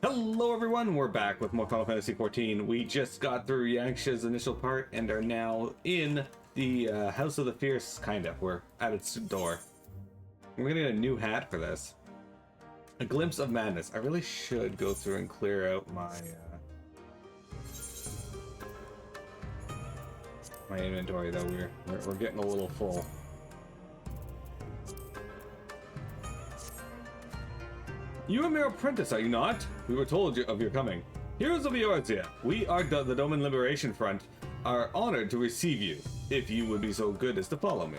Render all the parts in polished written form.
Hello everyone, we're back with more Final Fantasy XIV. We just got through Yanxia's initial part and are now in the House of the Fierce, kind of. We're at its door. We're gonna get a new hat for this. A Glimpse of Madness. I really should go through and clear out my my inventory, though. We're getting a little full. You are mere apprentice, are you not? We were told of your coming. Heroes of Yanxia, we are the Doman Liberation Front, are honored to receive you, if you would be so good as to follow me.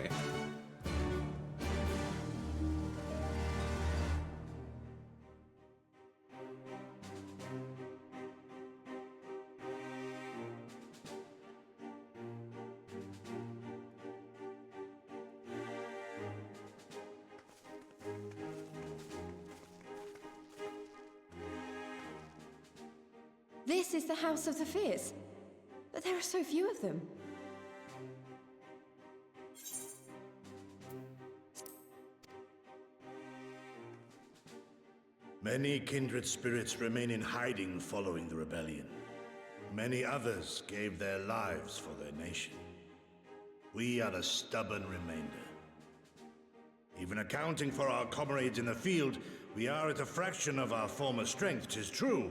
This is the House of the Fierce, but there are so few of them. Many kindred spirits remain in hiding following the rebellion. Many others gave their lives for their nation. We are a stubborn remainder. Even accounting for our comrades in the field, we are at a fraction of our former strength, 'tis true.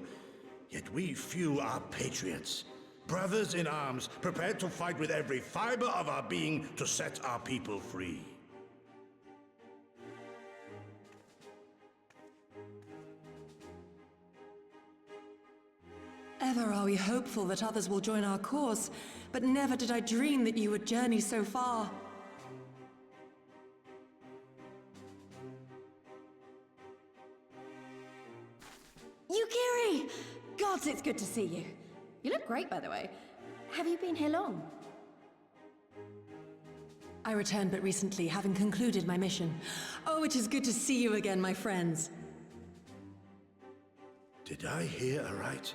Yet we few are patriots, brothers in arms, prepared to fight with every fiber of our being to set our people free. Ever are we hopeful that others will join our cause, but never did I dream that you would journey so far. Yugiri! Gods, it's good to see you. You look great, by the way. Have you been here long? I returned but recently, having concluded my mission. Oh, it is good to see you again, my friends. Did I hear aright?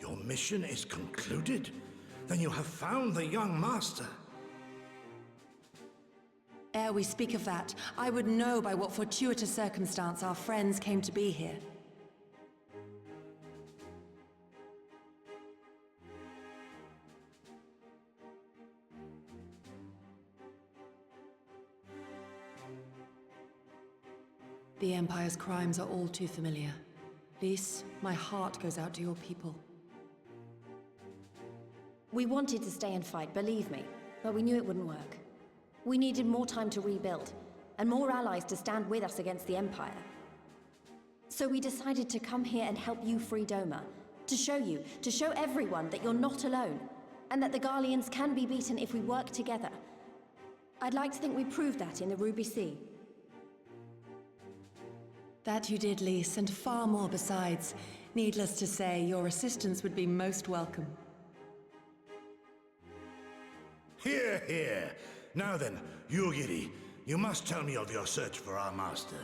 Your mission is concluded? Then you have found the young master. Ere we speak of that, I would know by what fortuitous circumstance our friends came to be here. The Empire's crimes are all too familiar. Lys, my heart goes out to your people. We wanted to stay and fight, believe me, but we knew it wouldn't work. We needed more time to rebuild, and more allies to stand with us against the Empire. So we decided to come here and help you free Doma, to show everyone that you're not alone, and that the Garleans can be beaten if we work together. I'd like to think we proved that in the Ruby Sea. That you did, Lys, and far more besides. Needless to say, your assistance would be most welcome. Hear, hear. Now then, Yugiri, you must tell me of your search for our master.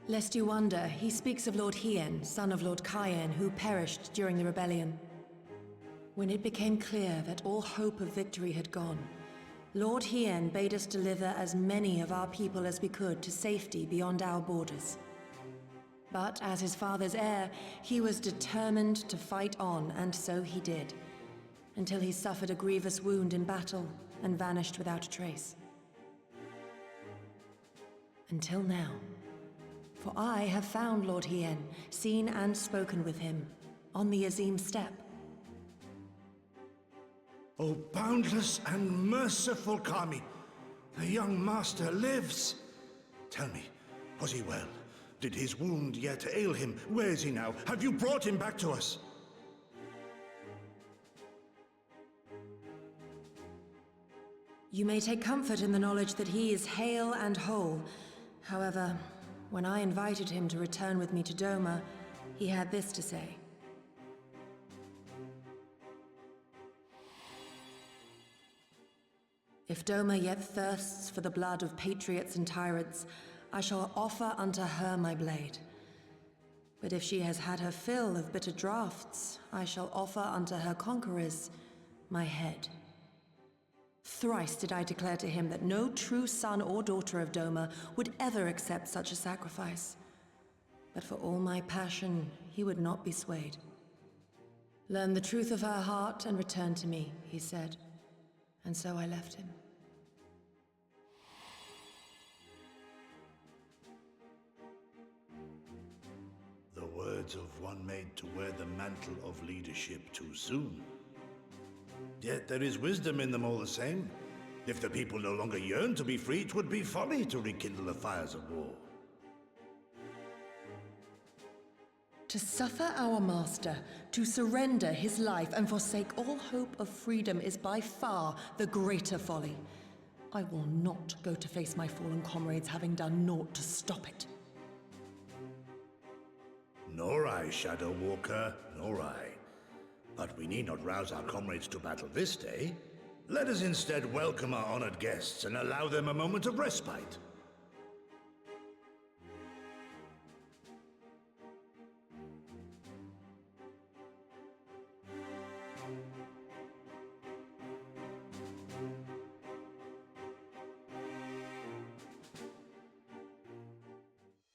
Lest you wonder, he speaks of Lord Hien, son of Lord Cayenne, who perished during the rebellion. When it became clear that all hope of victory had gone, Lord Hien bade us deliver as many of our people as we could to safety beyond our borders. But as his father's heir, he was determined to fight on, and so he did, until he suffered a grievous wound in battle and vanished without a trace. Until now. For I have found Lord Hien, seen and spoken with him, on the Azim Steppe. O boundless and merciful Kami, the young master lives. Tell me, was he well? Did his wound yet ail him? Where is he now? Have you brought him back to us? You may take comfort in the knowledge that he is hale and whole. However, when I invited him to return with me to Doma, he had this to say. If Doma yet thirsts for the blood of patriots and tyrants, I shall offer unto her my blade. But if she has had her fill of bitter draughts, I shall offer unto her conquerors my head. Thrice did I declare to him that no true son or daughter of Doma would ever accept such a sacrifice. But for all my passion, he would not be swayed. Learn the truth of her heart and return to me, he said. And so I left him. The words of one made to wear the mantle of leadership too soon. Yet there is wisdom in them all the same. If the people no longer yearn to be free, it would be folly to rekindle the fires of war. To suffer our master, to surrender his life and forsake all hope of freedom is by far the greater folly. I will not go to face my fallen comrades having done naught to stop it. Nor I, Shadow Walker, nor I. But we need not rouse our comrades to battle this day. Let us instead welcome our honored guests and allow them a moment of respite.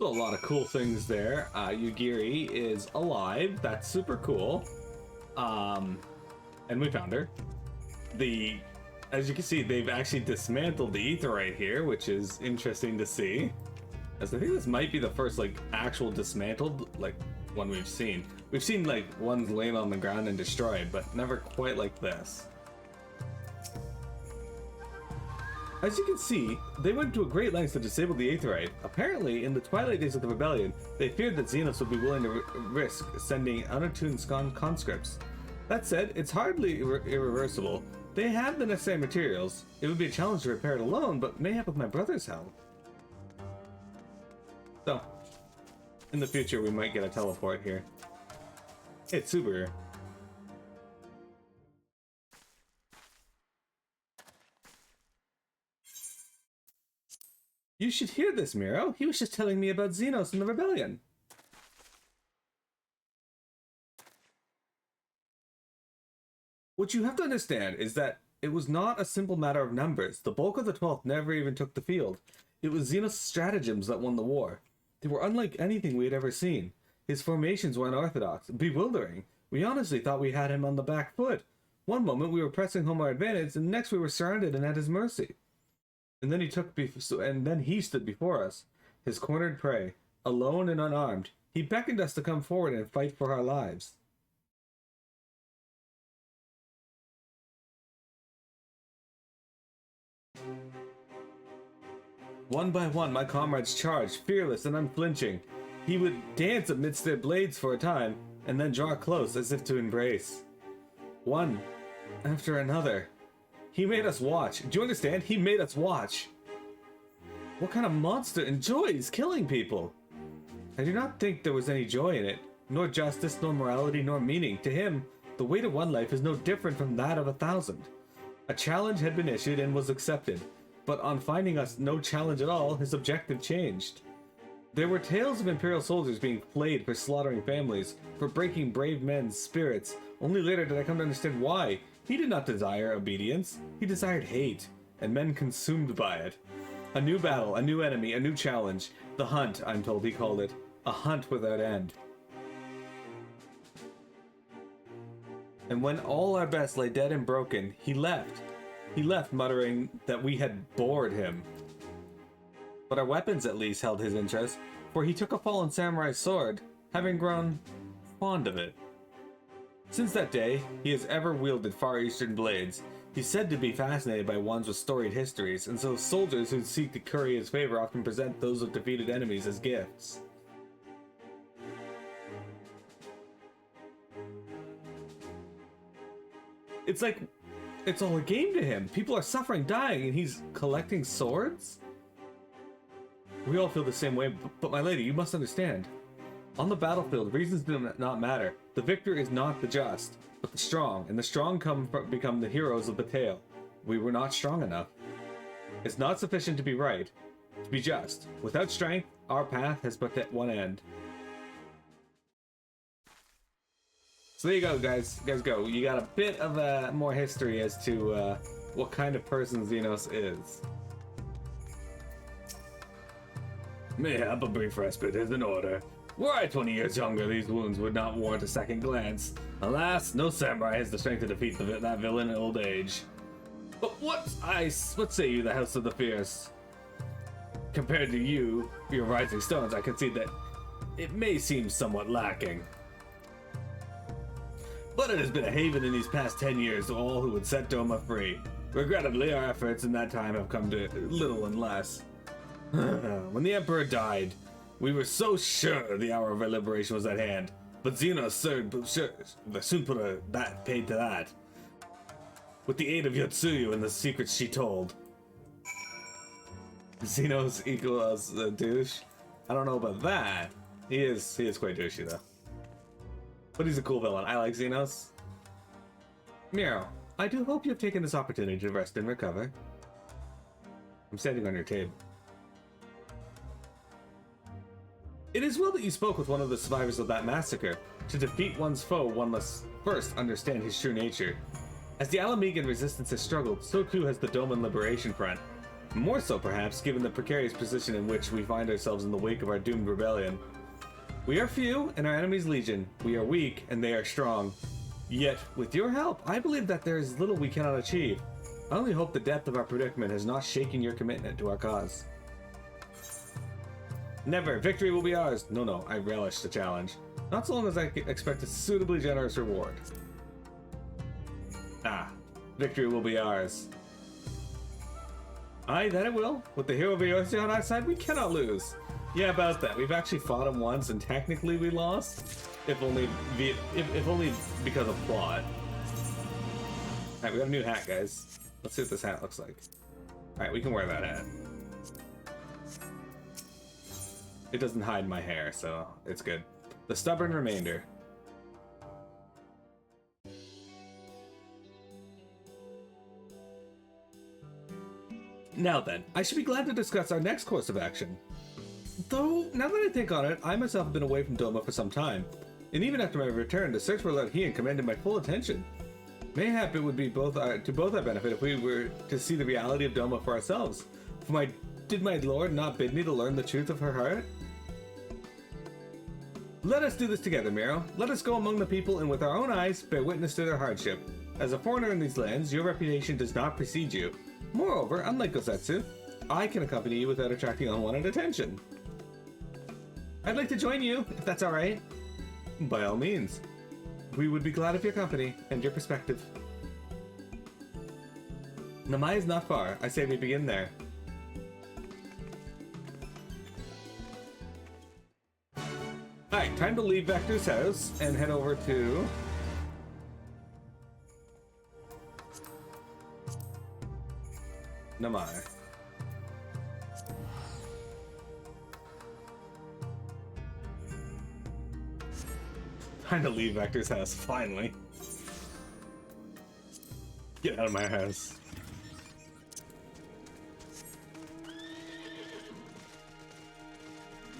A lot of cool things there. Yugiri is alive. That's super cool. And we found her. As you can see, they've actually dismantled the Aetheryte here, which is interesting to see. As I think this might be the first actual dismantled one we've seen. We've seen ones laying on the ground and destroyed, but never quite like this. As you can see, they went to a great lengths to disable the Aetheryte. Apparently, in the twilight days of the rebellion, they feared that Xenos would be willing to risk sending unattuned conscripts. That said, it's hardly irreversible. They have the necessary materials. It would be a challenge to repair it alone, but mayhap with my brother's help. So, in the future, we might get a teleport here. It's super. You should hear this, Miro. He was just telling me about Xenos and the rebellion. What you have to understand is that it was not a simple matter of numbers. The bulk of the 12th never even took the field. It was Xenos' stratagems that won the war. They were unlike anything we had ever seen. His formations were unorthodox, bewildering. We honestly thought we had him on the back foot. One moment we were pressing home our advantage, and the next we were surrounded and at his mercy. And then he stood before us, his cornered prey, alone and unarmed. He beckoned us to come forward and fight for our lives. One by one, my comrades charged, fearless and unflinching. He would dance amidst their blades for a time, and then draw close as if to embrace. One after another. He made us watch. Do you understand? He made us watch. What kind of monster enjoys killing people? I do not think there was any joy in it, nor justice, nor morality, nor meaning. To him, the weight of one life is no different from that of 1,000. A challenge had been issued and was accepted, but on finding us no challenge at all, his objective changed. There were tales of Imperial soldiers being flayed for slaughtering families, for breaking brave men's spirits. Only later did I come to understand why. He did not desire obedience, he desired hate, and men consumed by it. A new battle, a new enemy, a new challenge. The hunt, I'm told he called it. A hunt without end. And when all our best lay dead and broken, he left. He left muttering that we had bored him. But our weapons at least held his interest, for he took a fallen samurai's sword, having grown fond of it. Since that day, he has ever wielded Far Eastern blades. He's said to be fascinated by ones with storied histories, and so soldiers who seek to curry his favor often present those of defeated enemies as gifts. It's like, it's all a game to him. People are suffering, dying, and he's collecting swords? We all feel the same way, but my lady, you must understand. On the battlefield, reasons do not matter. The victor is not the just, but the strong, and the strong become the heroes of the tale. We were not strong enough. It's not sufficient to be right, to be just. Without strength, our path has but that one end. So there you go, guys. You guys go. You got a bit of more history as to what kind of person Xenos is. Mayhap a brief respite is in order. Were I 20 years younger, these wounds would not warrant a second glance. Alas, no samurai has the strength to defeat that villain in old age. But what say you, the House of the Fierce? Compared to you, your rising stones, I concede that it may seem somewhat lacking. But it has been a haven in these past 10 years to all who would set Doma free. Regrettably, our efforts in that time have come to little and less. When the Emperor died, we were so sure the hour of our liberation was at hand. But Xenos soon put a paid to that. With the aid of Yotsuyu and the secrets she told. Xenos equals a douche? I don't know about that. He is quite douchey though. But he's a cool villain. I like Xenos. Miro, I do hope you have taken this opportunity to rest and recover. I'm standing on your table. It is well that you spoke with one of the survivors of that massacre. To defeat one's foe, one must first understand his true nature. As the Alamegan resistance has struggled, so too has the Doman Liberation Front. More so, perhaps, given the precarious position in which we find ourselves in the wake of our doomed rebellion. We are few, and our enemies legion. We are weak, and they are strong. Yet, with your help, I believe that there is little we cannot achieve. I only hope the depth of our predicament has not shaken your commitment to our cause. Never. Victory will be ours. No, I relish the challenge. Not so long as I expect a suitably generous reward. Victory will be ours. Aye, that it will. With the hero of Yanxia on our side, we cannot lose. Yeah, about that. We've actually fought him once, and technically we lost. If only because of plot. Alright, we got a new hat, guys. Let's see what this hat looks like. Alright, we can wear that hat. It doesn't hide my hair, so it's good. The Stubborn Remainder. Now then, I should be glad to discuss our next course of action. Though, now that I think on it, I myself have been away from Doma for some time, and even after my return, the search for Lord Hien commanded my full attention. Mayhap it would be to both our benefit if we were to see the reality of Doma for ourselves. Did my lord not bid me to learn the truth of her heart? Let us do this together, Miro. Let us go among the people and with our own eyes bear witness to their hardship. As a foreigner in these lands, your reputation does not precede you. Moreover, unlike Gosetsu, I can accompany you without attracting unwanted attention. I'd like to join you, if that's alright. By all means. We would be glad of your company and your perspective. Namai is not far. I say we begin there. Alright, time to leave Vector's house and head over to... Namai. Time to leave Vector's house, finally. Get out of my house.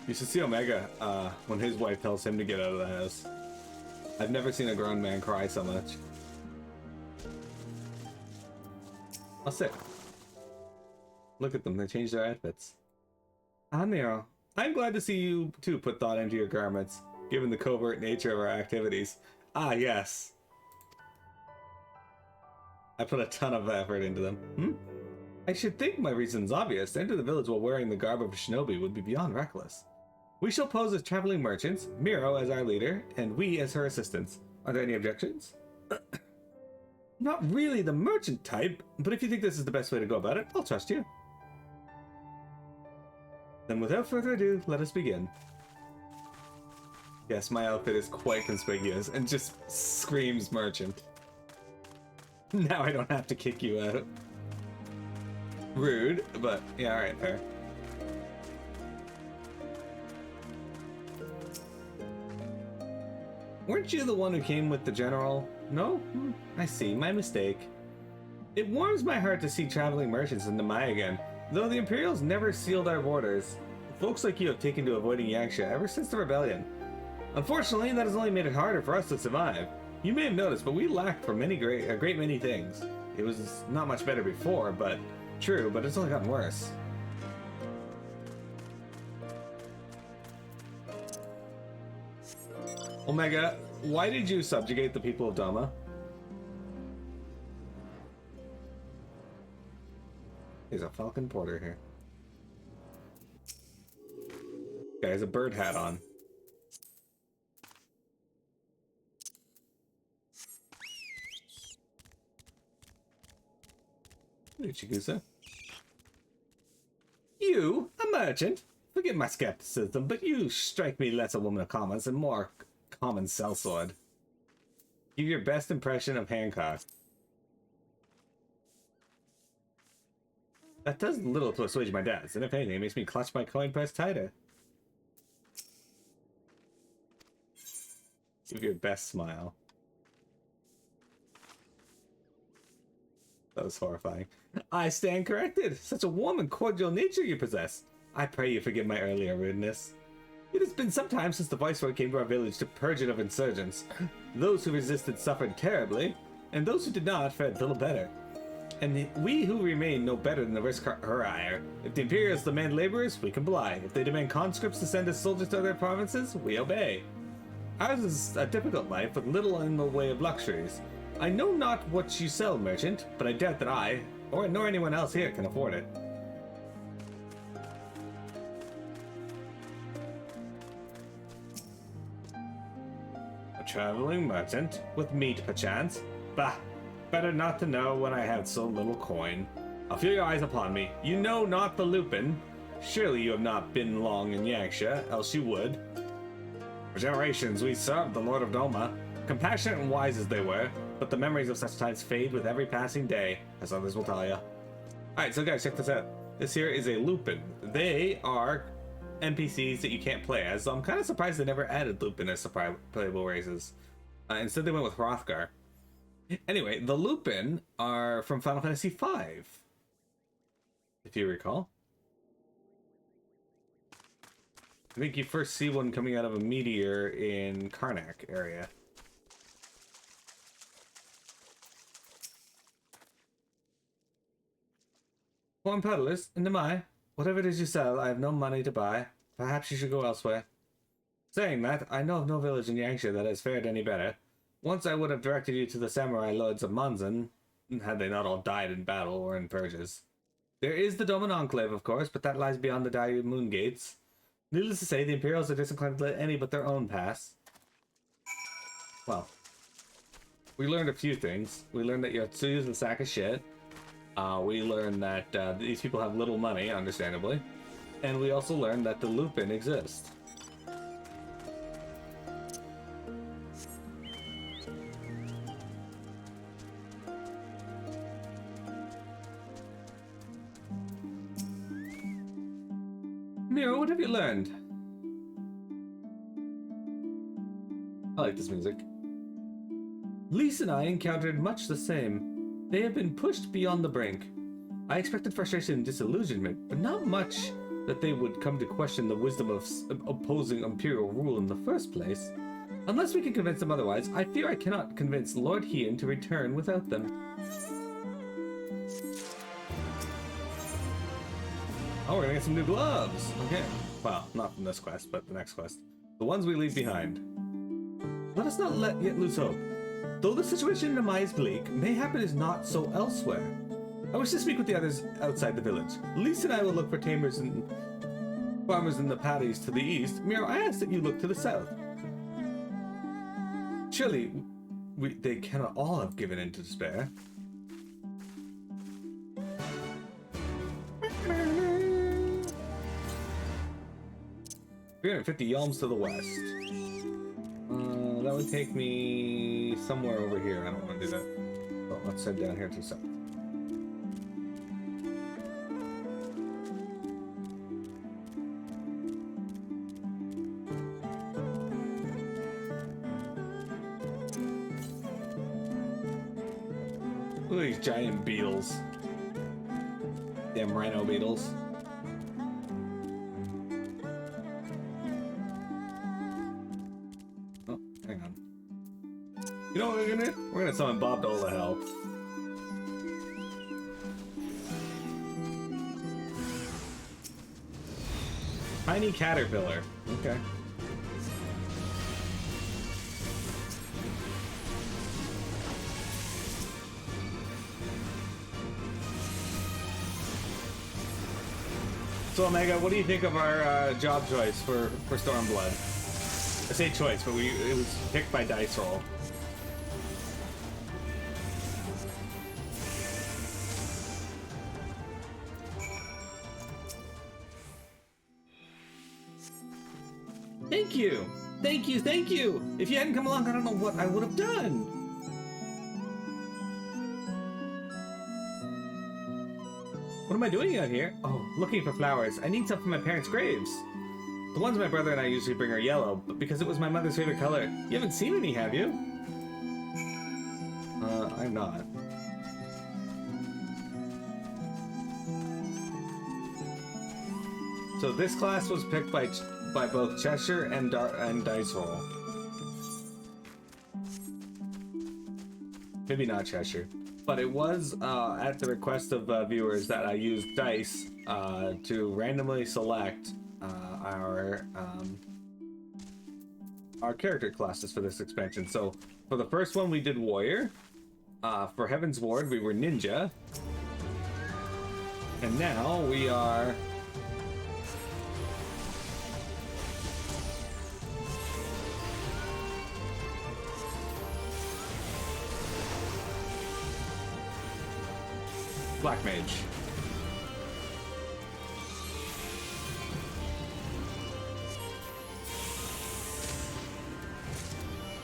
You should see Omega when his wife tells him to get out of the house. I've never seen a grown man cry so much. Oh, sick. Look at them, they changed their outfits. Miro, I'm glad to see you too put thought into your garments, given the covert nature of our activities. Ah, yes. I put a ton of effort into them. I should think my reason's obvious. To enter the village while wearing the garb of a shinobi would be beyond reckless. We shall pose as traveling merchants, Miro as our leader, and we as her assistants. Are there any objections? Not really the merchant type, but if you think this is the best way to go about it, I'll trust you. Then without further ado, let us begin. Yes, my outfit is quite conspicuous and just screams merchant. Now I don't have to kick you out. Rude, but yeah, alright, fair. Weren't you the one who came with the general? No? I see, my mistake. It warms my heart to see traveling merchants in Namai again, though the Imperials never sealed our borders. Folks like you have taken to avoiding Yanxia ever since the rebellion. Unfortunately, that has only made it harder for us to survive. You may have noticed, but we lacked for a great many things. It was not much better before, but true, but it's only gotten worse. Omega, why did you subjugate the people of Doma? There's a Falcon Porter here. Guy has a bird hat on. Chigusa. You, a merchant? Forgive my skepticism, but you strike me less a woman of commerce and more common sellsword. Give your best impression of Hancock. That does little to assuage my doubts, and if anything, it makes me clutch my coin purse tighter. Give your best smile. That was horrifying. I stand corrected. Such a warm and cordial nature you possess. I pray you forgive my earlier rudeness. It has been some time since the Viceroy came to our village to purge it of insurgents. Those who resisted suffered terribly, and those who did not fared little better. And we who remain know better than to risk her ire. If the Imperials demand laborers, we comply. If they demand conscripts to send as soldiers to their provinces, we obey. Ours is a difficult life with little in the way of luxuries. I know not what you sell, merchant, but I doubt that I, nor anyone else here, can afford it. A traveling merchant? With meat, perchance? Bah! Better not to know when I had so little coin. I'll feel your eyes upon me. You know not the Lupin. Surely you have not been long in Yanxia, else you would. For generations we served the Lord of Doma. Compassionate and wise as they were, but the memories of such times fade with every passing day, as others will tell you. Alright, so guys, check this out. This here is a Lupin. They are NPCs that you can't play as, so I'm kind of surprised they never added Lupin as playable races. Instead they went with Hrothgar. Anyway, the Lupin are from Final Fantasy V, if you recall. I think you first see one coming out of a meteor in Karnak area. Foreign peddlers, and am I? Whatever it is you sell, I have no money to buy. Perhaps you should go elsewhere. Saying that, I know of no village in Yanxia that has fared any better. Once I would have directed you to the samurai lords of Manzan, had they not all died in battle or in purges. There is the Doman Enclave, of course, but that lies beyond the Dayu Moon Gates. Needless to say, the Imperials are disinclined to let any but their own pass. Well, we learned a few things. We learned that Yotsuyu is a sack of shit. We learned that these people have little money, understandably. And we also learned that the Lupin exist. Mira, what have you learned? I like this music. Lise and I encountered much the same. They have been pushed beyond the brink. I expected frustration and disillusionment, but not much that they would come to question the wisdom of opposing Imperial rule in the first place. Unless we can convince them otherwise, I fear I cannot convince Lord Hien to return without them. Oh, we're gonna get some new gloves! Okay. Well, not from this quest, but the next quest. The ones we leave behind. Let us not yet lose hope. Though the situation in Amai is bleak, mayhap it is not so elsewhere. I wish to speak with the others outside the village. Lise and I will look for tamers and farmers in the paddies to the east. Miro, I ask that you look to the south. Surely, they cannot all have given in to despair. 350 yalms to the west. That would take me somewhere over here. I don't want to do that. Well, let's head down here to the south. Look at these giant beetles. Damn rhino beetles. You know what we're gonna do? We're gonna summon Bob to all the hell. Tiny caterpillar. Okay. So Omega, what do you think of our job choice for Stormblood? I say choice, but it was picked by dice roll. Thank you! Thank you, thank you! If you hadn't come along, I don't know what I would have done! What am I doing out here? Oh, looking for flowers. I need some for my parents' graves. The ones my brother and I usually bring are yellow, but because it was my mother's favorite color. You haven't seen any, have you? I'm not. So this class was picked by both Cheshire and Dice Roll. Maybe not Cheshire. But it was at the request of viewers that I used dice to randomly select our character classes for this expansion. So for the first one we did Warrior. For Heaven's Ward we were Ninja. And now we are... Black Mage.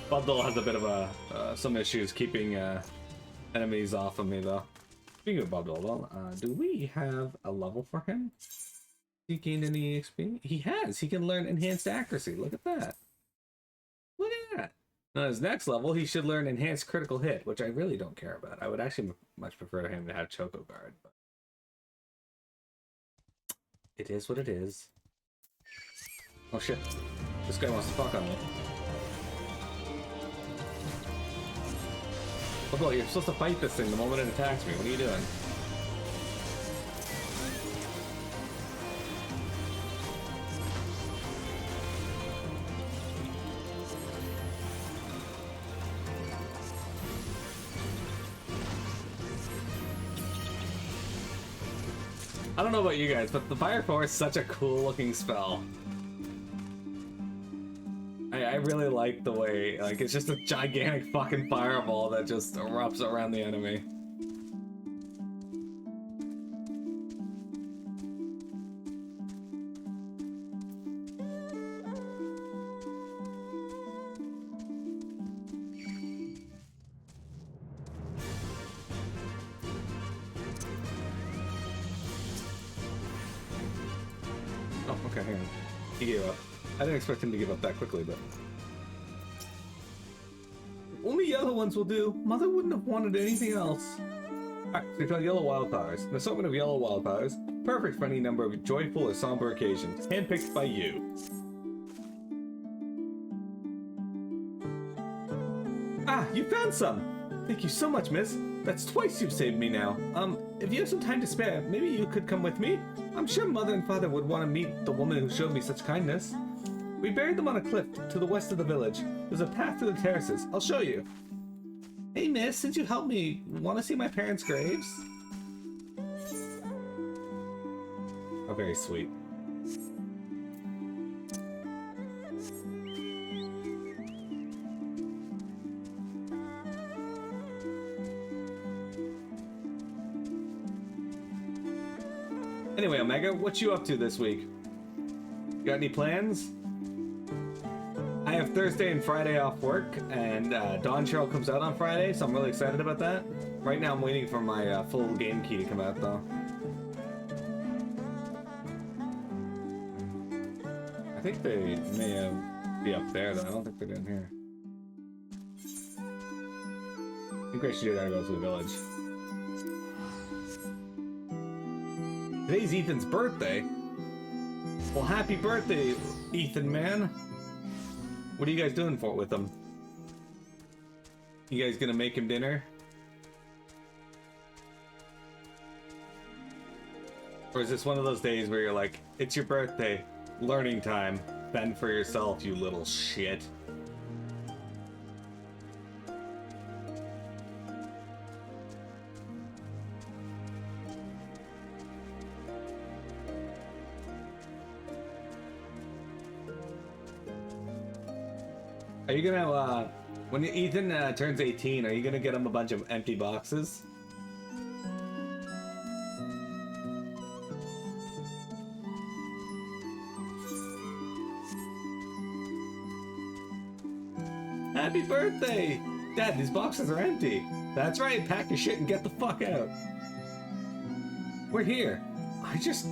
Bubdol has a bit of some issues keeping enemies off of me, though. Speaking of Bubdol, though, do we have a level for him? He gained any XP? He has. He can learn enhanced accuracy. Look at that. Look at that. On his next level, he should learn enhanced critical hit, which I really don't care about. I would actually much prefer him to have Choco Guard, but it is what it is. Oh shit. This guy wants to fuck on me. Oh, bro, you're supposed to fight this thing the moment it attacks me. What are you doing? I don't know about you guys, but the Fire Force is such a cool looking spell. I really like the way, like, it's just a gigantic fucking fireball that just erupts around the enemy. Oh, okay, hang on. He gave up. I didn't expect him to give up that quickly, but... Only yellow ones will do. Mother wouldn't have wanted anything else. Alright, so we found yellow wildflowers. An assortment of yellow wildflowers. Perfect for any number of joyful or somber occasions. Handpicked by you. Ah, you found some! Thank you so much, miss. That's twice you've saved me now. If you have some time to spare, maybe you could come with me? I'm sure Mother and Father would want to meet the woman who showed me such kindness. We buried them on a cliff to the west of the village. There's a path through the terraces. I'll show you. Hey, miss, since you helped me, want to see my parents' graves? Oh, very sweet. Anyway, Omega, what you up to this week? Got any plans? I have Thursday and Friday off work, and Dawn Cheryl comes out on Friday, so I'm really excited about that. Right now I'm waiting for my full game key to come out, though. I think they may be up there, though. I don't think they're down here. I think I should gotta go to the village. Today's Ethan's birthday. Well, happy birthday, Ethan, man. What are you guys doing with him? You guys gonna make him dinner? Or is this one of those days where you're like, it's your birthday, learning time. Fend for yourself, you little shit. Are you gonna, when Ethan turns 18, are you gonna get him a bunch of empty boxes? Happy birthday! Dad, these boxes are empty. That's right, pack your shit and get the fuck out. We're here. Just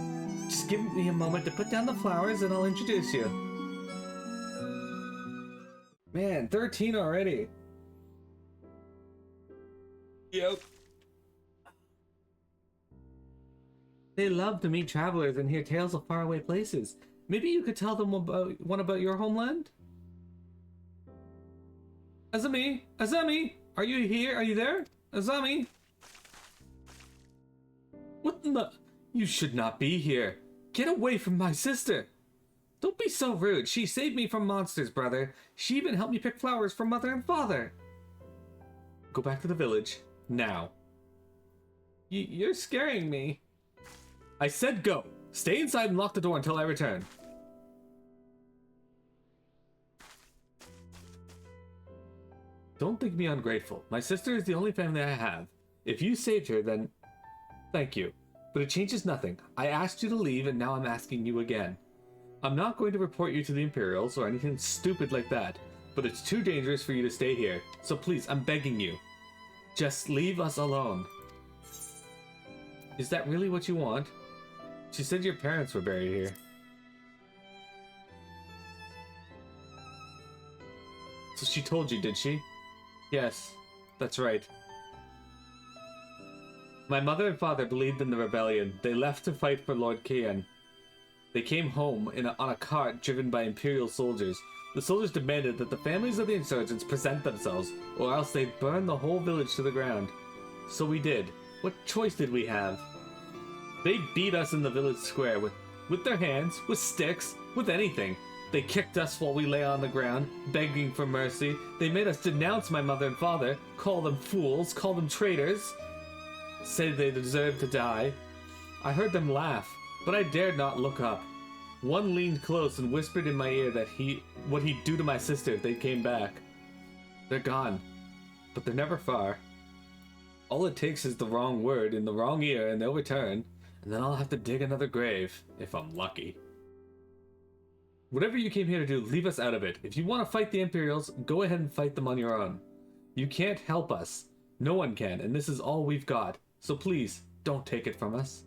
give me a moment to put down the flowers and I'll introduce you. Man, 13 already. Yep. They love to meet travelers and hear tales of faraway places. Maybe you could tell them one about your homeland? Azami! Azami! Are you here? Are you there? Azami! What the? You should not be here. Get away from my sister! Don't be so rude. She saved me from monsters, brother. She even helped me pick flowers for mother and father. Go back to the village. Now. You're scaring me. I said go. Stay inside and lock the door until I return. Don't think me ungrateful. My sister is the only family I have. If you saved her, then thank you. But it changes nothing. I asked you to leave and now I'm asking you again. I'm not going to report you to the Imperials or anything stupid like that, but it's too dangerous for you to stay here. So please, I'm begging you. Just leave us alone. Is that really what you want? She said your parents were buried here. So she told you, did she? Yes, that's right. My mother and father believed in the rebellion. They left to fight for Lord Kian. They came home on a cart driven by Imperial soldiers. The soldiers demanded that the families of the insurgents present themselves, or else they'd burn the whole village to the ground. So we did. What choice did we have? They beat us in the village square with their hands, with sticks, with anything. They kicked us while we lay on the ground, begging for mercy. They made us denounce my mother and father, call them fools, call them traitors, say they deserved to die. I heard them laugh, but I dared not look up. One leaned close and whispered in my ear that what he'd do to my sister if they came back. They're gone, but they're never far. All it takes is the wrong word in the wrong ear and they'll return, and then I'll have to dig another grave, if I'm lucky. Whatever you came here to do, leave us out of it. If you want to fight the Imperials, go ahead and fight them on your own. You can't help us. No one can, and this is all we've got. So please, don't take it from us.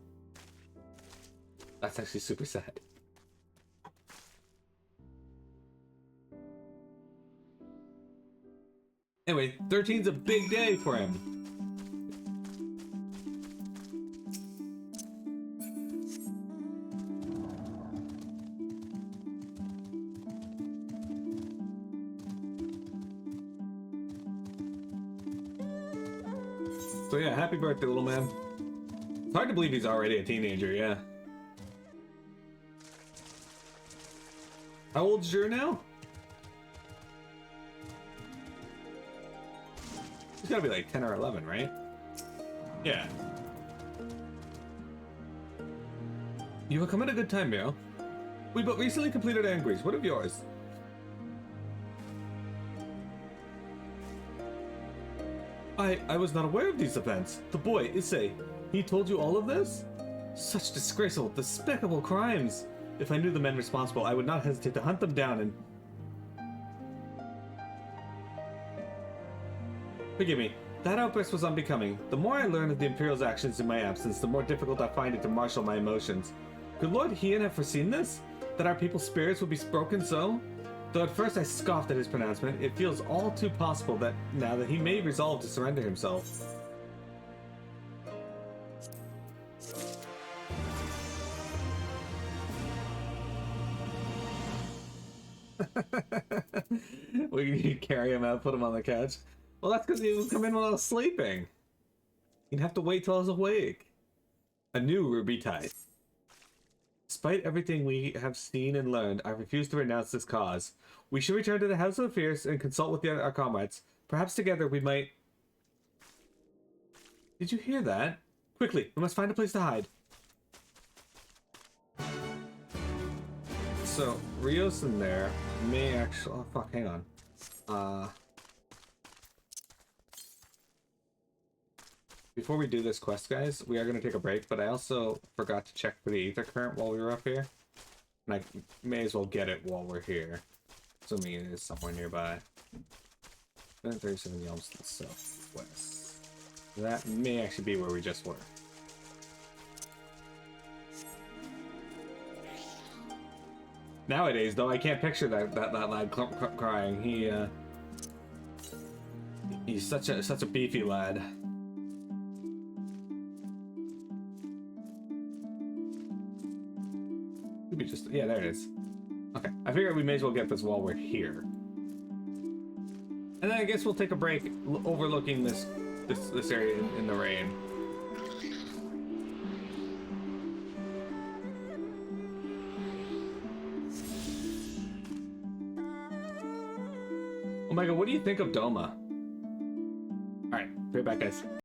That's actually super sad. Anyway, 13's a big day for him. So yeah, happy birthday, little man. It's hard to believe he's already a teenager, yeah. How old's Jur now? He's gotta be like 10 or 11, right? Yeah. You have come at a good time, Mio. We but recently completed inquiries. What of yours? I was not aware of these events. The boy, Issei, he told you all of this? Such disgraceful, despicable crimes. If I knew the men responsible, I would not hesitate to hunt them down and... Forgive me. That outburst was unbecoming. The more I learn of the Imperial's actions in my absence, the more difficult I find it to marshal my emotions. Could Lord Hien have foreseen this? That our people's spirits would be broken so? Though at first I scoffed at his pronouncement, it feels all too possible that now that he may resolve to surrender himself. We could carry him out, put him on the couch. Well, that's because he would come in when I was sleeping. You'd have to wait till I was awake. A new ruby tie. Despite everything we have seen and learned, I refuse to renounce this cause. We should return to the House of the Fierce and consult with our comrades. Perhaps together we might... Did you hear that? Quickly, we must find a place to hide. So, Rios in there may actually... Oh, fuck, hang on. Before we do this quest, guys, we are going to take a break, but I also forgot to check for the ether current while we were up here. And I may as well get it while we're here. Assuming it is somewhere nearby. 37 Yelms to the southwest. That may actually be where we just were. Nowadays, though, I can't picture that lad crying. He's such a beefy lad. Could be just, yeah, there it is. Okay, I figure we may as well get this while we're here. And then I guess we'll take a break overlooking this area in the rain. Oh my god, what do you think of Doma? Alright, be right back, guys.